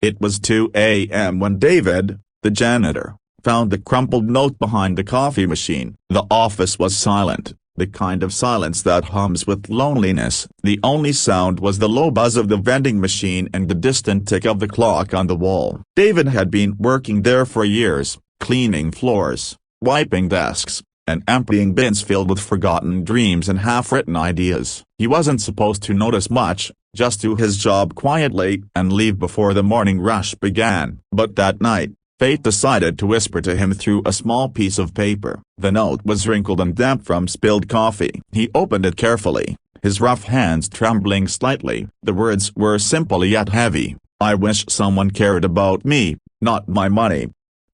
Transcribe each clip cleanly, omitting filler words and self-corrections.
It was 2 a.m. when David, the janitor, found the crumpled note behind the coffee machine. The office was silent, the kind of silence that hums with loneliness. The only sound was the low buzz of the vending machine and the distant tick of the clock on the wall. David had been working there for years, cleaning floors, wiping desks, and emptying bins filled with forgotten dreams and half-written ideas. He wasn't supposed to notice much, just do his job quietly and leave before the morning rush began. But that night, fate decided to whisper to him through a small piece of paper. The note was wrinkled and damp from spilled coffee. He opened it carefully, his rough hands trembling slightly. The words were simple yet heavy. "I wish someone cared about me, not my money."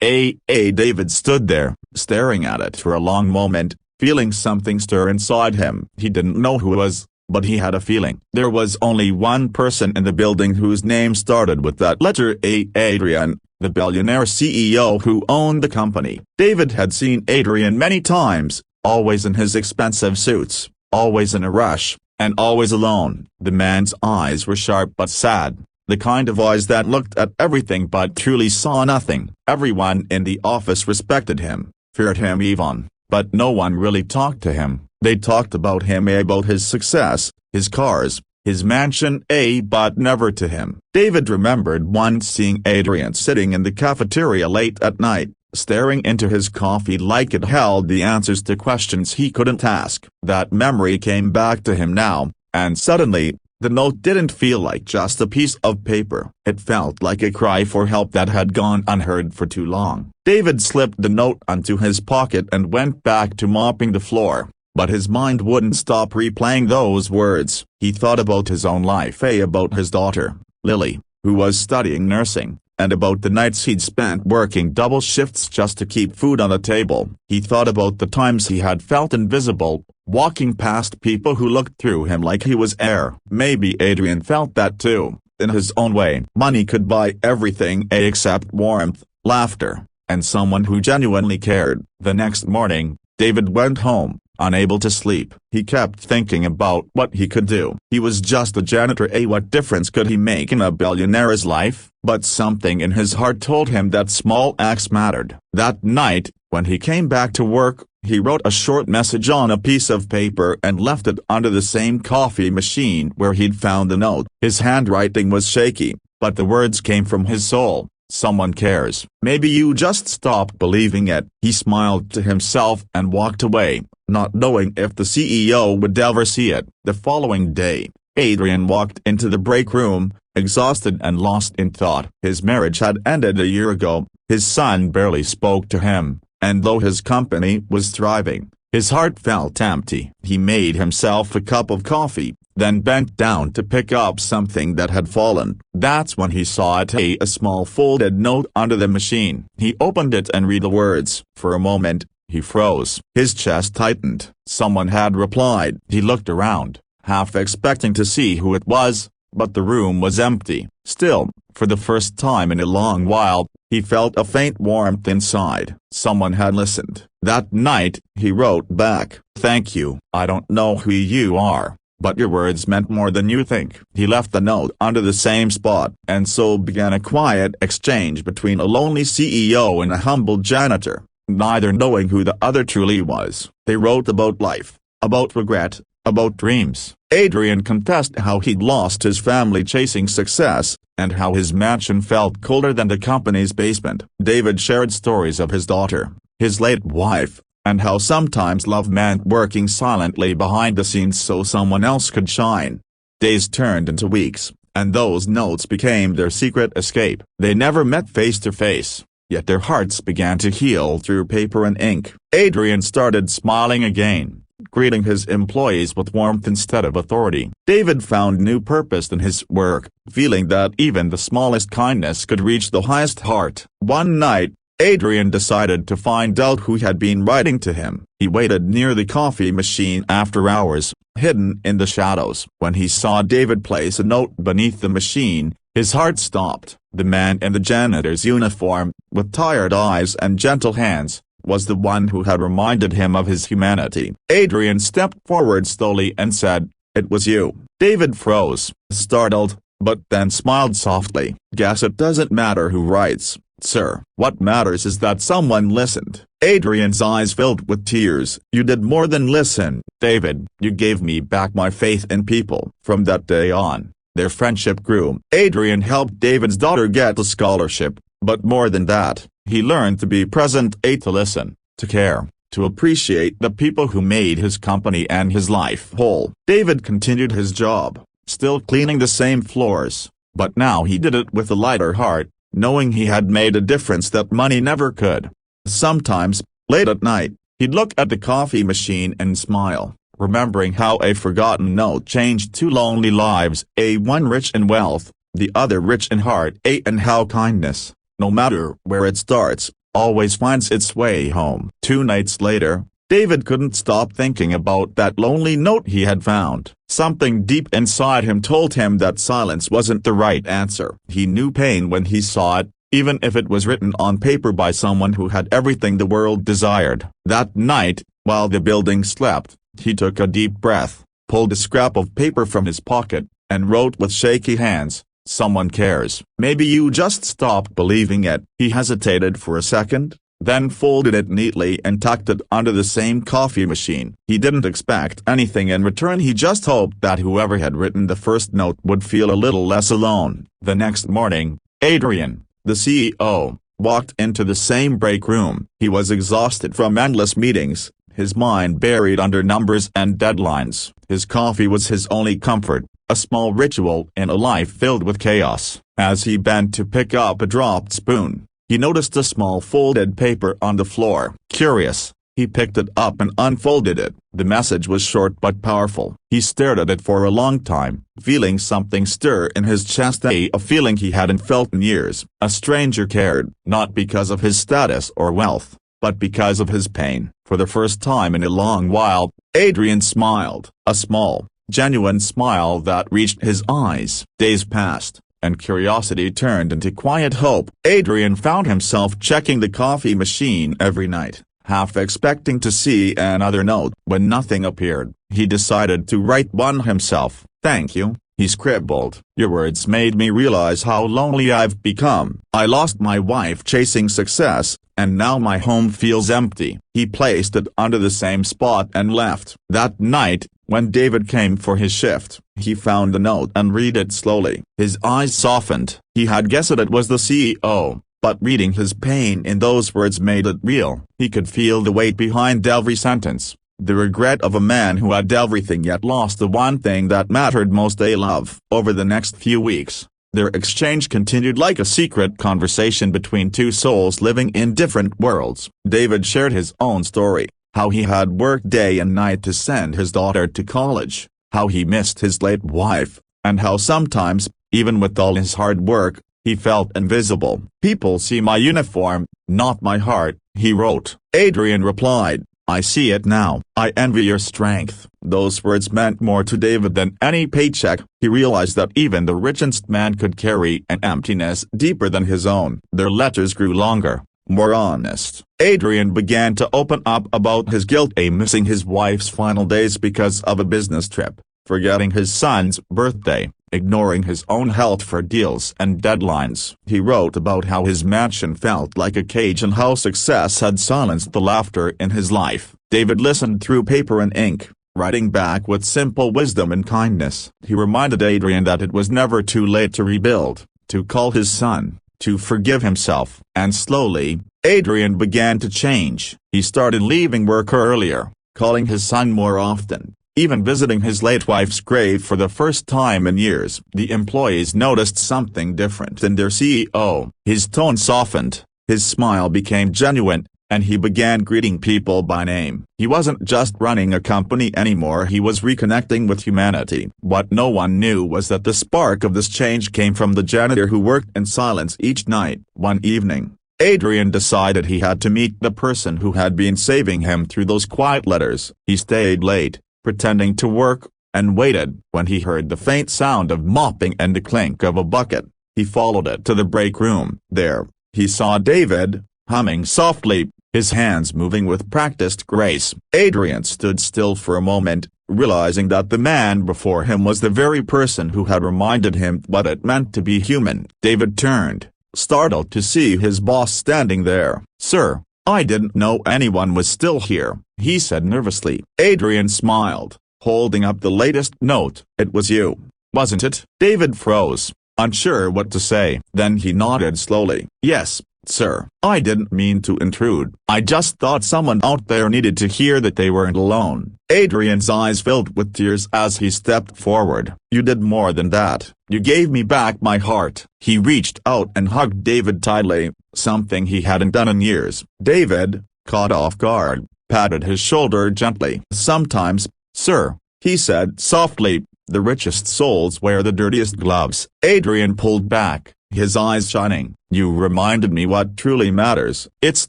David stood there, staring at it for a long moment, feeling something stir inside him. He didn't know who it was, but he had a feeling. There was only one person in the building whose name started with that letter A. Adrian, the billionaire CEO who owned the company. David had seen Adrian many times, always in his expensive suits, always in a rush, and always alone. The man's eyes were sharp but sad, the kind of eyes that looked at everything but truly saw nothing. Everyone in the office respected him, feared him even, but no one really talked to him. They talked about him, about his success, his cars, his mansion, but never to him. David remembered once seeing Adrian sitting in the cafeteria late at night, staring into his coffee like it held the answers to questions he couldn't ask. That memory came back to him now, and suddenly, the note didn't feel like just a piece of paper. It felt like a cry for help that had gone unheard for too long. David slipped the note onto his pocket and went back to mopping the floor. But his mind wouldn't stop replaying those words. He thought about his own life, about his daughter, Lily, who was studying nursing, and about the nights he'd spent working double shifts just to keep food on the table. He thought about the times he had felt invisible, walking past people who looked through him like he was air. Maybe Adrian felt that too, in his own way. Money could buy everything except warmth, laughter, and someone who genuinely cared. The next morning, David went home, unable to sleep. He kept thinking about what he could do. He was just a janitor. What difference could he make in a billionaire's life? But something in his heart told him that small acts mattered. That night, when he came back to work, he wrote a short message on a piece of paper and left it under the same coffee machine where he'd found the note. His handwriting was shaky, but the words came from his soul. "Someone cares. Maybe you just stopped believing it." He smiled to himself and walked away, not knowing if the CEO would ever see it. The following day, Adrian walked into the break room, exhausted and lost in thought. His marriage had ended a year ago, his son barely spoke to him, and though his company was thriving, his heart felt empty. He made himself a cup of coffee, then bent down to pick up something that had fallen. That's when he saw it, a small folded note under the machine. He opened it and read the words. For a moment, he froze. His chest tightened. Someone had replied. He looked around, half expecting to see who it was, but the room was empty. Still, for the first time in a long while, he felt a faint warmth inside. Someone had listened. That night, he wrote back, "Thank you. I don't know who you are, but your words meant more than you think." He left the note under the same spot, and so began a quiet exchange between a lonely CEO and a humble janitor, neither knowing who the other truly was. They wrote about life, about regret, about dreams. Adrian confessed how he'd lost his family chasing success, and how his mansion felt colder than the company's basement. David shared stories of his daughter, his late wife, and how sometimes love meant working silently behind the scenes so someone else could shine. Days turned into weeks, and those notes became their secret escape. They never met face to face, yet their hearts began to heal through paper and ink. Adrian started smiling again, greeting his employees with warmth instead of authority. David found new purpose in his work, feeling that even the smallest kindness could reach the highest heart. One night, Adrian decided to find out who had been writing to him. He waited near the coffee machine after hours, hidden in the shadows. When he saw David place a note beneath the machine, his heart stopped. The man in the janitor's uniform, with tired eyes and gentle hands, was the one who had reminded him of his humanity. Adrian stepped forward slowly and said, "It was you." David froze, startled, but then smiled softly. "Guess it doesn't matter who writes, sir. What matters is that someone listened." Adrian's eyes filled with tears. "You did more than listen, David. You gave me back my faith in people." From that day on, their friendship grew. Adrian helped David's daughter get a scholarship, but more than that, he learned to be present, to listen, to care, to appreciate the people who made his company and his life whole. David continued his job, still cleaning the same floors, but now he did it with a lighter heart, knowing he had made a difference that money never could. Sometimes, late at night, he'd look at the coffee machine and smile, remembering how a forgotten note changed two lonely lives, one rich in wealth, the other rich in heart, and how kindness, no matter where it starts, always finds its way home. 2 nights later, David couldn't stop thinking about that lonely note he had found. Something deep inside him told him that silence wasn't the right answer. He knew pain when he saw it, even if it was written on paper by someone who had everything the world desired. That night, while the building slept, he took a deep breath, pulled a scrap of paper from his pocket, and wrote with shaky hands, "Someone cares. Maybe you just stopped believing it." He hesitated for a second, then folded it neatly and tucked it under the same coffee machine. He didn't expect anything in return. He just hoped that whoever had written the first note would feel a little less alone. The next morning, Adrian, the CEO, walked into the same break room. He was exhausted from endless meetings, his mind buried under numbers and deadlines. His coffee was his only comfort, a small ritual in a life filled with chaos. As he bent to pick up a dropped spoon, he noticed a small folded paper on the floor. Curious, he picked it up and unfolded it. The message was short but powerful. He stared at it for a long time, feeling something stir in his chest, a feeling he hadn't felt in years. A stranger cared, not because of his status or wealth, but because of his pain. For the first time in a long while, Adrian smiled, a small, genuine smile that reached his eyes. Days passed, and curiosity turned into quiet hope. Adrian found himself checking the coffee machine every night, half expecting to see another note. When nothing appeared, he decided to write one himself. "Thank you," he scribbled. "Your words made me realize how lonely I've become. I lost my wife chasing success, and now my home feels empty." He placed it under the same spot and left. That night, when David came for his shift, he found the note and read it slowly. His eyes softened. He had guessed it was the CEO, but reading his pain in those words made it real. He could feel the weight behind every sentence, the regret of a man who had everything yet lost the one thing that mattered most, love. Over the next few weeks, their exchange continued like a secret conversation between two souls living in different worlds. David shared his own story, how he had worked day and night to send his daughter to college, how he missed his late wife, and how sometimes, even with all his hard work, he felt invisible. "People see my uniform, not my heart," he wrote. Adrian replied, "I see it now. I envy your strength." Those words meant more to David than any paycheck. He realized that even the richest man could carry an emptiness deeper than his own. Their letters grew longer, more honest. Adrian began to open up about his guilt, missing his wife's final days because of a business trip, forgetting his son's birthday, ignoring his own health for deals and deadlines. He wrote about how his mansion felt like a cage and how success had silenced the laughter in his life. David listened through paper and ink, writing back with simple wisdom and kindness. He reminded Adrian that it was never too late to rebuild, to call his son, to forgive himself. And slowly, Adrian began to change. He started leaving work earlier, calling his son more often, even visiting his late wife's grave for the first time in years. The employees noticed something different in their CEO. His tone softened, his smile became genuine, and he began greeting people by name. He wasn't just running a company anymore, he was reconnecting with humanity. What no one knew was that the spark of this change came from the janitor who worked in silence each night. One evening, Adrian decided he had to meet the person who had been saving him through those quiet letters. He stayed late, pretending to work, and waited. When he heard the faint sound of mopping and the clink of a bucket, he followed it to the break room. There, he saw David, humming softly, his hands moving with practiced grace. Adrian stood still for a moment, realizing that the man before him was the very person who had reminded him what it meant to be human. David turned, startled to see his boss standing there. "Sir, I didn't know anyone was still here," he said nervously. Adrian smiled, holding up the latest note. "It was you, wasn't it?" David froze, unsure what to say. Then he nodded slowly. "Yes, sir. I didn't mean to intrude. I just thought someone out there needed to hear that they weren't alone." Adrian's eyes filled with tears as he stepped forward. "You did more than that. You gave me back my heart." He reached out and hugged David tightly, something he hadn't done in years. David, caught off guard, patted his shoulder gently. "Sometimes, sir," he said softly, "the richest souls wear the dirtiest gloves." Adrian pulled back, his eyes shining. "You reminded me what truly matters. It's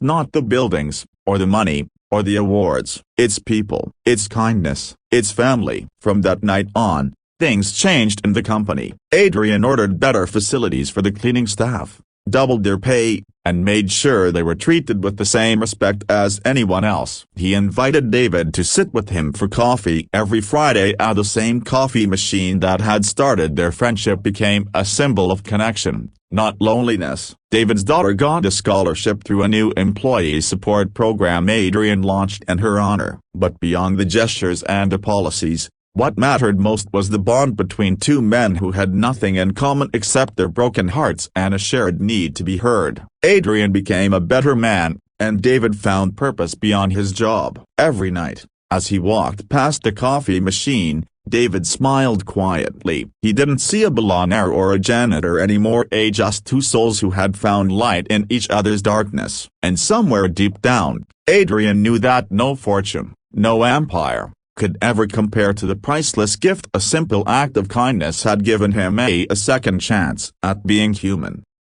not the buildings, or the money, or the awards. It's people. It's kindness. It's family." From that night on, things changed in the company. Adrian ordered better facilities for the cleaning staff, doubled their pay, and made sure they were treated with the same respect as anyone else. He invited David to sit with him for coffee every Friday at the same coffee machine that had started their friendship became a symbol of connection, not loneliness. David's daughter got a scholarship through a new employee support program Adrian launched in her honor. But beyond the gestures and the policies, what mattered most was the bond between two men who had nothing in common except their broken hearts and a shared need to be heard. Adrian became a better man, and David found purpose beyond his job. Every night, as he walked past the coffee machine, David smiled quietly. He didn't see a billionaire or a janitor anymore, just two souls who had found light in each other's darkness. And somewhere deep down, Adrian knew that no fortune, no empire, could ever compare to the priceless gift a simple act of kindness had given him, a second chance at being human.